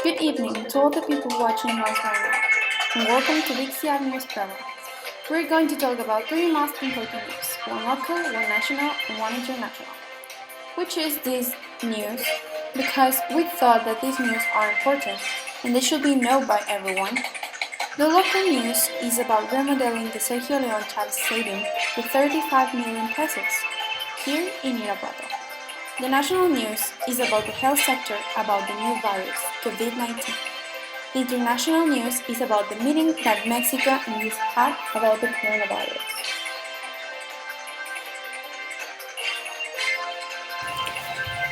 Good evening to all the people watching us right now, and welcome to Big C News program. We're going to talk about three most important news: one local, one national, and one international. Which is this news? Because we thought that these news are important and they should be known by everyone. The local news is about remodeling the Sergio León Chávez Stadium with 35 million pesos here in Irapuato. The national news is about the health sector about the new virus, COVID-19. The international news is about the meeting that Mexico and Greece had about the coronavirus.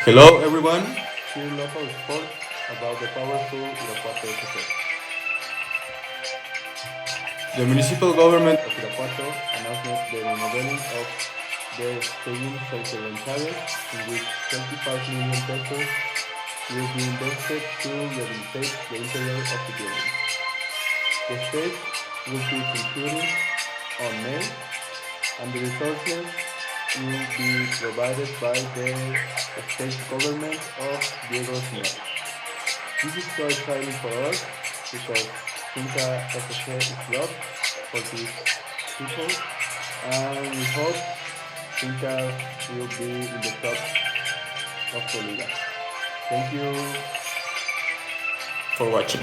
Hello everyone, here local sports about the powerful Irapuato FC. The municipal government of Irapuato announced the remodeling of the stadium Sergio González, in which 25 million pesos will be invested to rehabilitate the interior of the building. The stage will be concluded on May, and the resources will be provided by the state government of Diego Sinaloa. This is so exciting for us because Finca FC is loved for these people, and we hope Finca will be in the top of the Liga. Thank you for watching.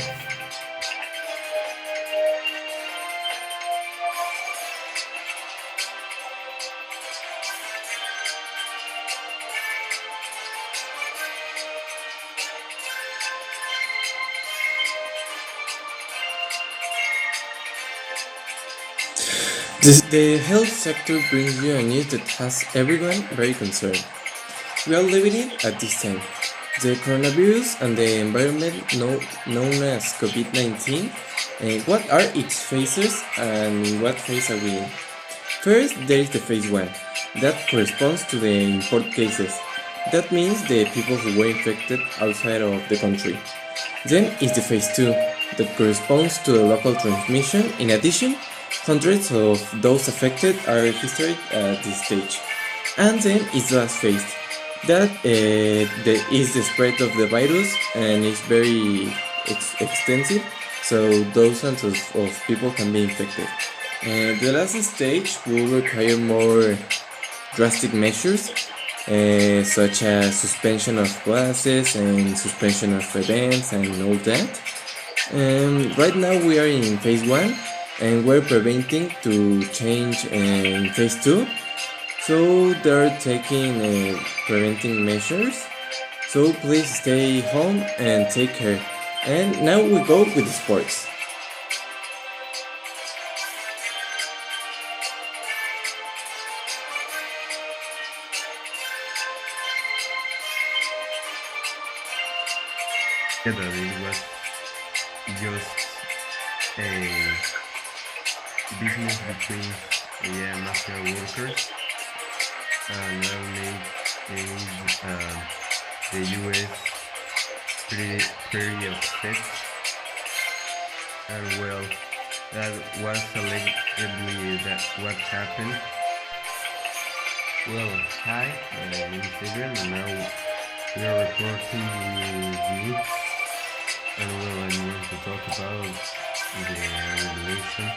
The health sector brings you a news that has everyone very concerned. We are living it at this time. The coronavirus and the environment known as COVID-19. What are its phases and what phase are we in? First, there is the phase 1. That corresponds to the import cases. That means the people who were infected outside of the country. Then is the phase 2. That corresponds to the local transmission. In addition, hundreds of those affected are registered at this stage. And then is the last phase. That is the spread of the virus and is very extensive, so thousands of people can be infected. The last stage will require more drastic measures, such as suspension of classes and suspension of events and all that. Right now we are in phase 1 and we're preventing to change in phase 2. So they're taking preventing measures. So please stay home and take care. And now we go with the sports. That it was just a business between mafia workers, and that made the U.S. pretty upset. And well, that was allegedly that what happened. Well, hi, my name is Adrian, and now we are reporting news. And well, I'm going to talk about the relation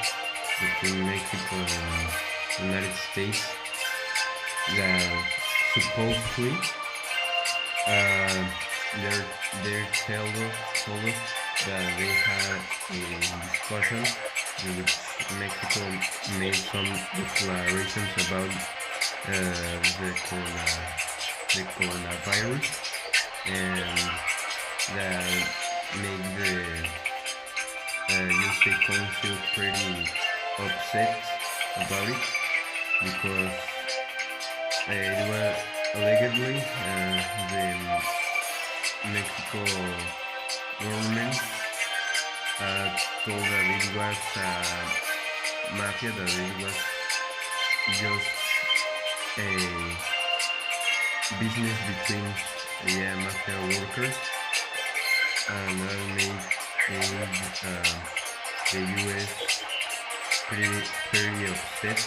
between Mexico and the United States that supposedly they told us that they had a discussion in which Mexico made some declarations about the coronavirus, and that made the USA Council pretty upset about it, because it was allegedly the Mexico government told that it was mafia, that it was just a business between mafia workers, and that made the US pretty upset.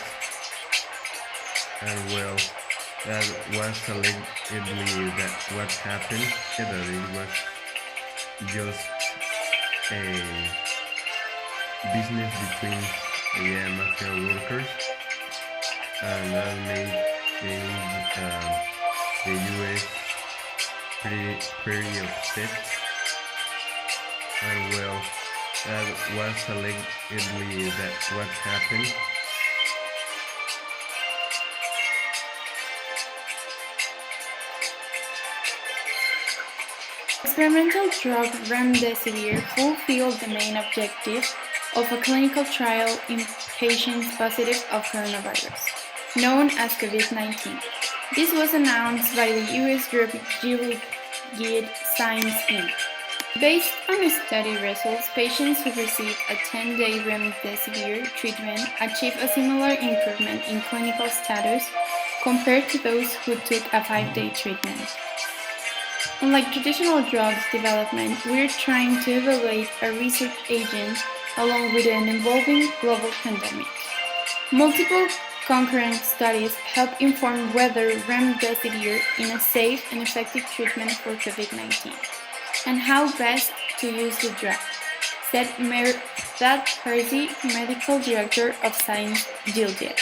And well, that was allegedly that what happened, that it was just a business between mafia workers, and that made the U.S. pretty upset. And well, that was allegedly that what happened. Experimental drug remdesivir fulfilled the main objective of a clinical trial in patients positive of coronavirus, known as COVID-19. This was announced by the US group Gilead Sciences Inc. Based on the study results, patients who received a 10-day remdesivir treatment achieved a similar improvement in clinical status compared to those who took a 5-day treatment. Unlike traditional drugs development, we're trying to evaluate a research agent along with an evolving global pandemic. Multiple concurrent studies help inform whether remdesivir is a safe and effective treatment for COVID-19 and how best to use the drug, said Thad Percy, Medical Director of Science Gilead.